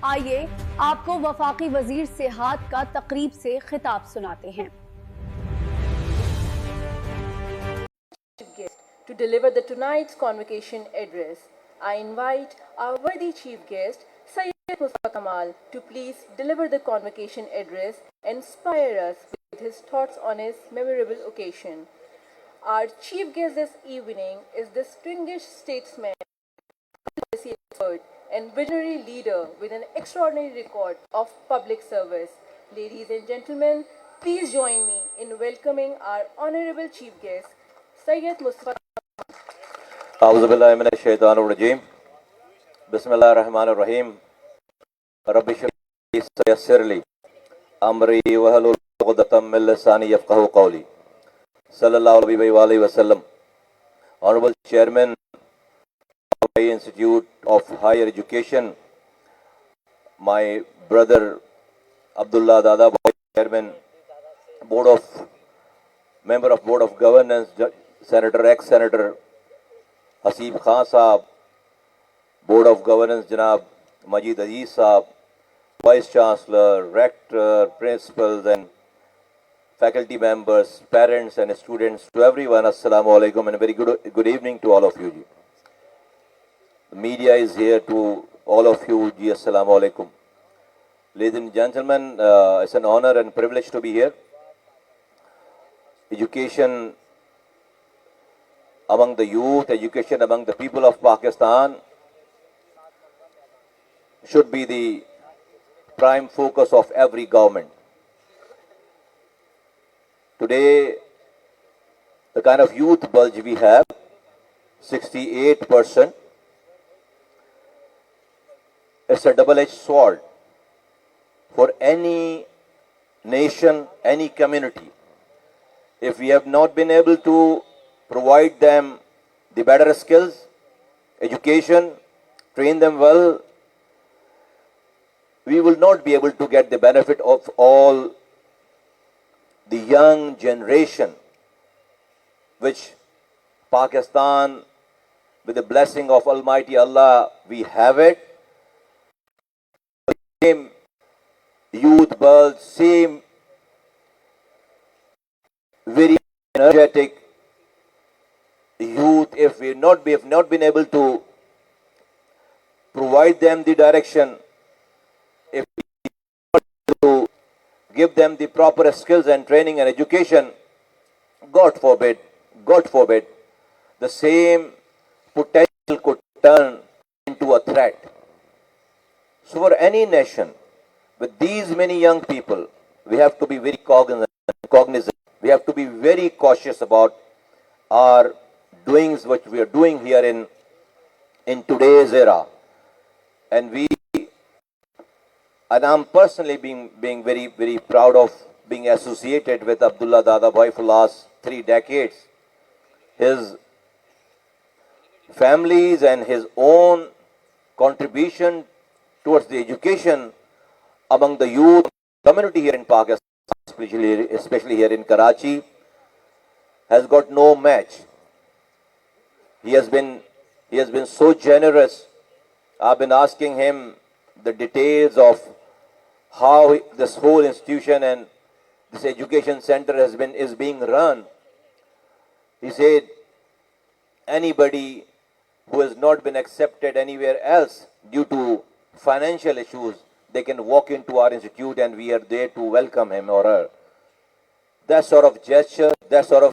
آئیے آپ کو وفاقی وزیر صحت کا تقریب سے خطاب سناتے ہیں. To deliver the tonight's convocation address, I invite our worthy chief guest, Sayyid Mustafa Kamal, to please deliver the convocation address and inspire us with his thoughts on his memorable occasion. Our chief guest this evening is distinguished statesman, policy expert, and visionary leader with an extraordinary record of public service. Ladies and gentlemen, please join me in welcoming our honorable chief guest, Sayyid Mustafa. اعوذ باللہ من الشیطان الرجیم بسم اللہ الرحمن الرحیم رب اشرح لي ويسر لي امری واحلل عقدۃ من لسانی یفقهوا قولی صلی اللہ علیہ وآلہ وسلم. Honorable Chairman of the Institute of Higher Education, my brother Abdullah Dada, Chairman, Member of Board of Governance, Senator, ex-Senator Haseeb Khan صاحب, بورڈ آف گورننس جناب مجید عزیز صاحب, vice chancellor, rector, principles and faculty members, parents and students, to everyone, assalamu alaikum and a very good evening to all of you. The media is here to all of you. Assalamu alaikum. Ladies and gentlemen, it's an honor and privilege to be here. Education among the youth, education among the people of Pakistan should be the prime focus of every government. Today, the kind of youth bulge we have, 68%, it's a double-edged sword for any nation, any community. If we have not been able to provide them the better skills, education, train them well, we will not be able to get the benefit of all the young generation, which Pakistan, with the blessing of Almighty Allah, we have it. Same youth bulge, same very energetic youth, if we have not been able to provide them the direction, if we not able to give them the proper skills and training and education, God forbid, the same potential could turn into a threat. So for any nation with these many young people, we have to be very cognizant. We have to be very cautious about our doings, what we are doing here in today's era. And I'm personally being very, very proud of being associated with Abdullah Dada Bhai for last 3 decades. His family's and his own contribution towards the education among the youth community here in Pakistan, especially here in Karachi, has got no match. He has been so generous. I've been asking him the details of how this whole institution and this education center is being run. He said anybody who has not been accepted anywhere else due to financial issues, they can walk into our institute and we are there to welcome him or her. That sort of gesture, that sort of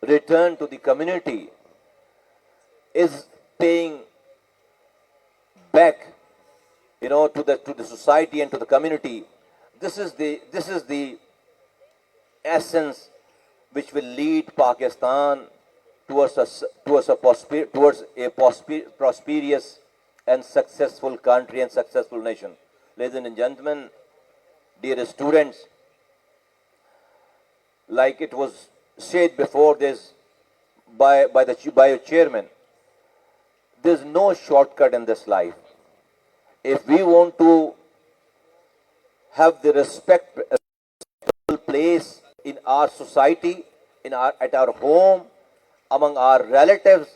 return to the community is paying back, to the society and to the community. This is the essence which will lead Pakistan towards a prosperous and successful country and successful nation. Ladies and gentlemen, dear students, like it was said before this by your chairman, there's no shortcut in this life. If we want to have the respectful place in our society, at our home, among our relatives,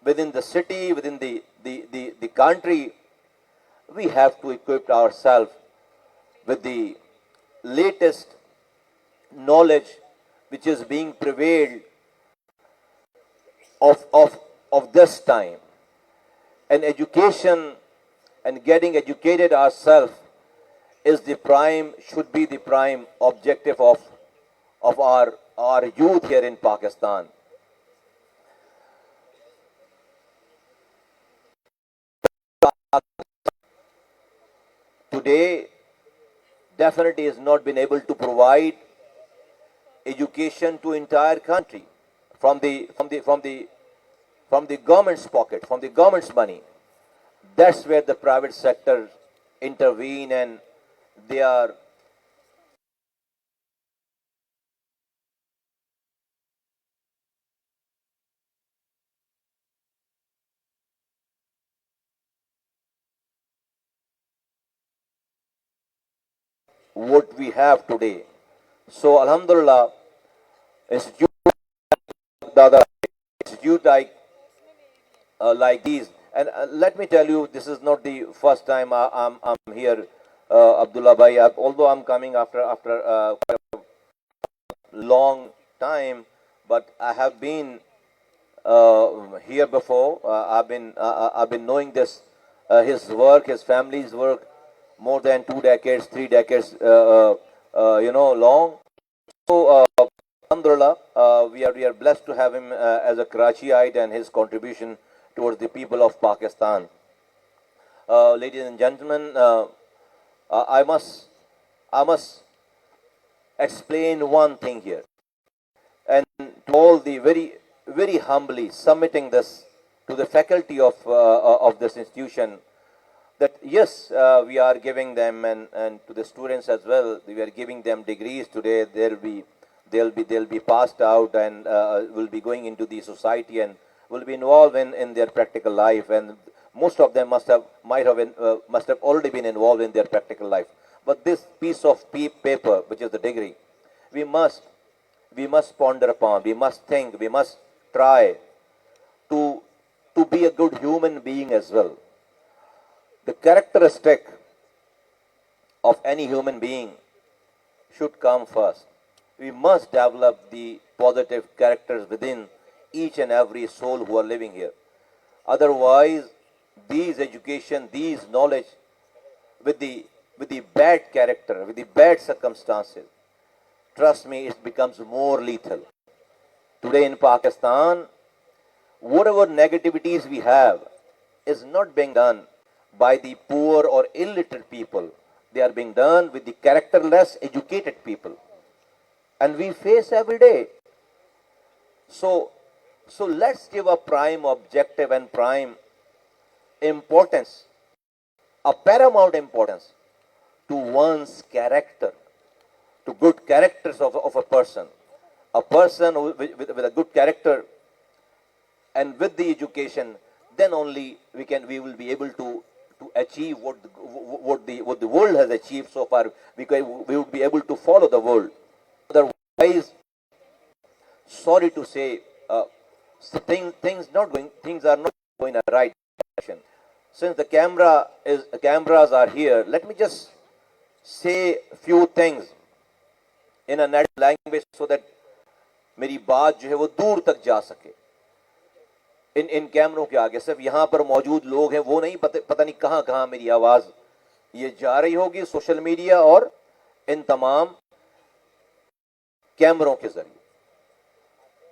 within the city, within the country, we have to equip ourselves with the latest knowledge which is being prevailed of this time. And education and getting educated ourselves is the prime, should be the prime objective of our youth here in Pakistan. Today, definitely has not been able to provide education to entire country from the government's pocket, from the government's money. That's where the private sector intervene, and they are what we have today. So Alhamdulillah, institute like these. And let me tell you, this is not the first time I'm here, Abdullah Bhai. Although I'm coming after quite a long time, but I have been here before. I've been knowing this, his work, his family's work, more than 2 decades, 3 decades, long. So, Alhamdulillah, we are blessed to have him as a Karachiite, and his contribution towards the people of Pakistan. Ladies and gentlemen, I must explain one thing here, and to all the very humbly submitting this to the faculty of this institution, that yes, we are giving them, and to the students as well, we are giving them degrees today. They'll be passed out, and will be going into the society, and will be involved in their practical life, and most of them must have already been involved in their practical life. But this piece of paper, which is the degree, we must ponder upon, we must think, we must try to be a good human being as well. The characteristic of any human being should come first. We must develop the positive characters within each and every soul who are living here. Otherwise, these education, these knowledge, with the bad character, with the bad circumstances, trust me, it becomes more lethal. Today in Pakistan, whatever negativities we have is not being done by the poor or illiterate people. They are being done with the characterless, educated people. And we face every day. So let's give a prime objective and prime importance, a paramount importance to one's character, to good characters of a person. A person with a good character and with the education, then only we will be able to achieve what the world has achieved so far. We would be able to follow the world. Otherwise, sorry to say, things are not going in the right direction. Since the cameras are here, let me just say a few things in a natural language so that मेरी बात जो है वो दूर तक जा सके. इन कैमरों के आगे सिर्फ यहाँ पर मौजूद लोग हैं, वो नहीं, पता नहीं कहाँ कहाँ मेरी आवाज ये जा रही होगी, सोशल मीडिया और इन तमाम कैमरों के जरिए.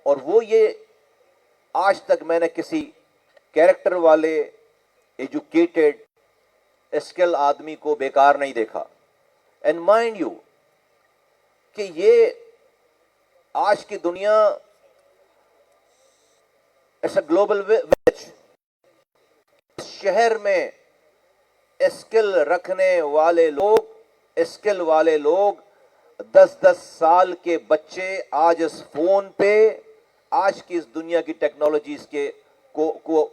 और वो ये आज तक मैंने किसी कैरेक्टर वाले एजुकेटेड स्किल आदमी को बेकार नहीं देखा. एंड माइंड यू कि ये आज की दुनिया इट्स अ ग्लोबल विलेज. शहर में स्किल रखने वाले लोग, स्किल वाले लोग, 10-10 साल के बच्चे आज इस फोन पे, आज की इस दुनिया की टेक्नोलॉजीज को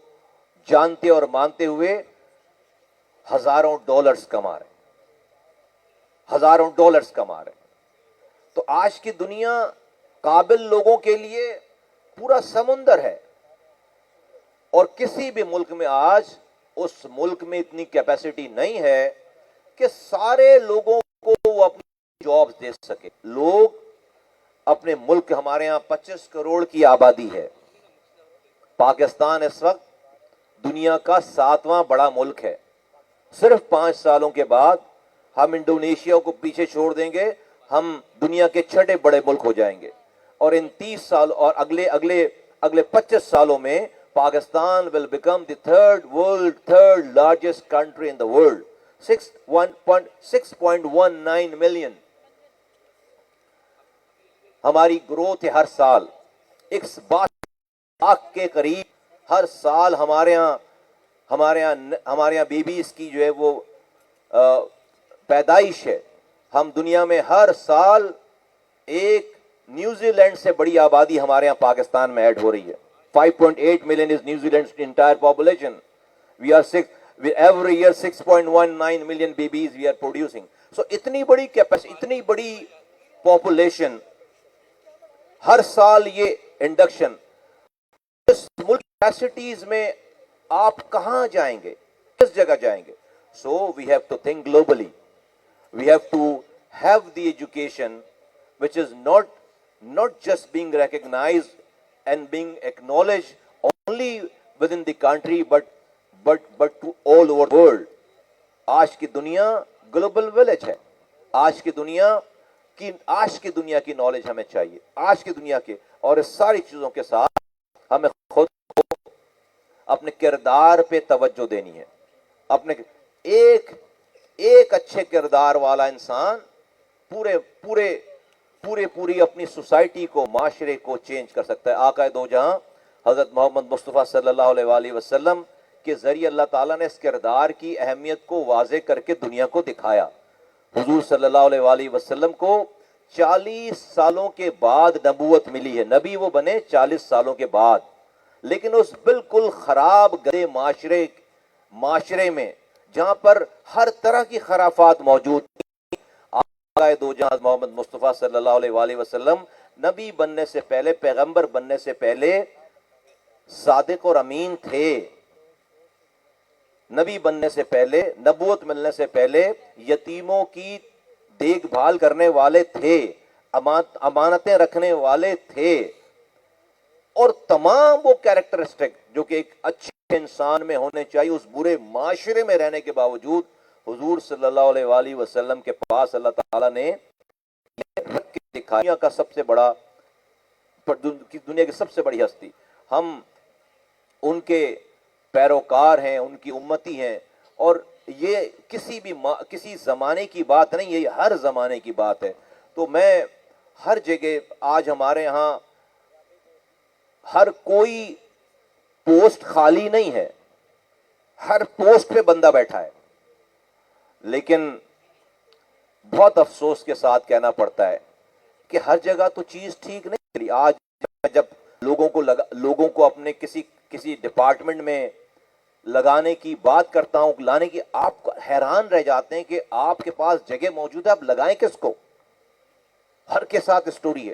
जानते और मानते हुए हजारों डॉलर्स कमा रहे, हजारों डॉलर्स कमा रहे. तो आज की दुनिया काबिल लोगों के लिए पूरा समुंदर है, और किसी भी मुल्क में आज اس ملک میں اتنی کیپیسٹی نہیں ہے کہ سارے لوگوں کو وہ اپنی جابز دے سکے. لوگ اپنے ملک, ہمارے ہاں 25 کروڑ کی آبادی ہے. پاکستان اس وقت دنیا کا 7واں بڑا ملک ہے. صرف 5 سالوں کے بعد ہم انڈونیشیا کو پیچھے چھوڑ دیں گے, ہم دنیا کے 6 بڑے ملک ہو جائیں گے. اور ان 30 سال اور اگلے 25 سالوں میں Pakistan will become the third largest country in the world. 6.19 million. ہماری گروتھ ہے ہر سال 1 لاکھ کے قریب. ہر سال ہمارے ہاں بیبیز کی جو ہے وہ پیدائش ہے. ہم دنیا میں ہر سال ایک نیوزی لینڈ سے بڑی آبادی ہمارے ہاں پاکستان میں ایڈ ہو رہی ہے. 5.8 million is New Zealand's entire population. We are every year 6.19 million babies we are producing. So اتنی بڑی کیپیسٹی, اتنی بڑی پاپولیشن, ہر سال یہ انڈکشن. اس ملک کیپیسٹیز میں آپ کہاں جائیں گے, کس جگہ جائیں گے؟ So we have to think globally. We have to have the education which is not just being recognized and being acknowledged only within the country but to all over the world. آج کی دنیا global village ہے. آج کی دنیا کی knowledge ہمیں چاہیے, آج کی دنیا کے, اور اس ساری چیزوں کے ساتھ ہمیں خود کو اپنے کردار پہ توجہ دینی ہے. اپنے ایک اچھے کردار والا انسان پوری اپنی سوسائٹی کو, معاشرے کو چینج کر سکتا ہے. آقا دو جہاں حضرت محمد مصطفیٰ صلی اللہ علیہ وآلہ وسلم کے ذریعے اللہ تعالیٰ نے اس کردار کی اہمیت کو واضح کر کے دنیا کو دکھایا. حضور صلی اللہ علیہ وآلہ وسلم کو 40 سالوں کے بعد نبوت ملی ہے. نبی وہ بنے 40 سالوں کے بعد, لیکن اس بالکل خراب گندے معاشرے میں جہاں پر ہر طرح کی خرافات موجود تھی, دو جہاں محمد مصطفیٰ صلی اللہ علیہ وآلہ وسلم نبی بننے سے پہلے, پیغمبر بننے سے پہلے صادق اور امین تھے. نبی بننے سے پہلے, نبوت ملنے سے پہلے یتیموں کی دیکھ بھال کرنے والے تھے, امانتیں رکھنے والے تھے, اور تمام وہ کیریکٹرسٹک جو کہ ایک اچھے انسان میں ہونے چاہیے, اس برے معاشرے میں رہنے کے باوجود حضور صلی اللہ علیہ وآلہ وسلم کے پاس اللہ تعالیٰ نے دنیا کا سب سے بڑا, دنیا کی سب سے بڑی ہستی, ہم ان کے پیروکار ہیں, ان کی امتی ہیں. اور یہ کسی زمانے کی بات نہیں, یہ ہر زمانے کی بات ہے. تو میں ہر جگہ, آج ہمارے ہاں ہر کوئی پوسٹ خالی نہیں ہے, ہر پوسٹ پہ بندہ بیٹھا ہے, لیکن بہت افسوس کے ساتھ کہنا پڑتا ہے کہ ہر جگہ تو چیز ٹھیک نہیں چلی. آج جب لوگوں کو اپنے کسی ڈپارٹمنٹ میں لگانے کی بات کرتا ہوں, لانے کی, آپ حیران رہ جاتے ہیں کہ آپ کے پاس جگہ موجود ہے, آپ لگائیں کس کو؟ ہر کے ساتھ سٹوری ہے.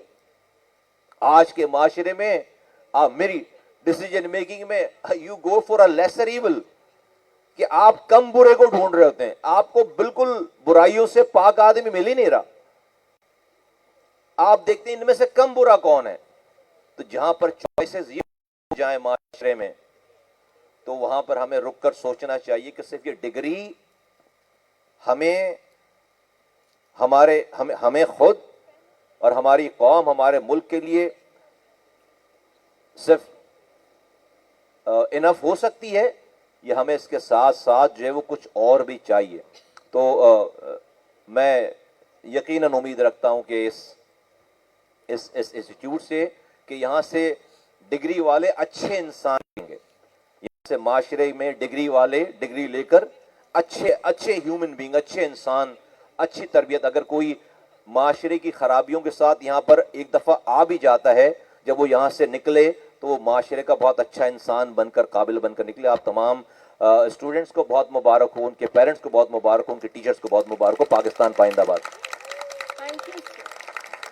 آج کے معاشرے میں میری ڈیسیجن میکنگ میں you go for a lesser evil, کہ آپ کم برے کو ڈھونڈ رہے ہوتے ہیں, آپ کو بالکل برائیوں سے پاک آدمی مل ہی نہیں رہا. آپ دیکھتے ہیں ان میں سے کم برا کون ہے. تو جہاں پر چوائسز یہ ہو جائیں معاشرے میں, تو وہاں پر ہمیں رک کر سوچنا چاہیے کہ صرف یہ ڈگری ہمیں خود اور ہماری قوم, ہمارے ملک کے لیے صرف انف ہو سکتی ہے, یا ہمیں اس کے ساتھ ساتھ جو ہے وہ کچھ اور بھی چاہیے. تو میں یقیناً امید رکھتا ہوں کہ اس انسٹیٹیوٹ سے, کہ یہاں سے ڈگری والے اچھے انسان آئیں گے, یہاں سے معاشرے میں ڈگری والے ڈگری لے کر اچھے ہیومن بینگ, اچھے انسان, اچھی تربیت. اگر کوئی معاشرے کی خرابیوں کے ساتھ یہاں پر ایک دفعہ آ بھی جاتا ہے, جب وہ یہاں سے نکلے تو وہ معاشرے کا بہت اچھا انسان بن کر, قابل بن کر نکلے. آپ تمام اسٹوڈنٹس کو بہت مبارک ہو, ان کے پیرنٹس کو بہت مبارک ہو, ان کے ٹیچرز کو بہت مبارک ہو. پاکستان پائندہ باد.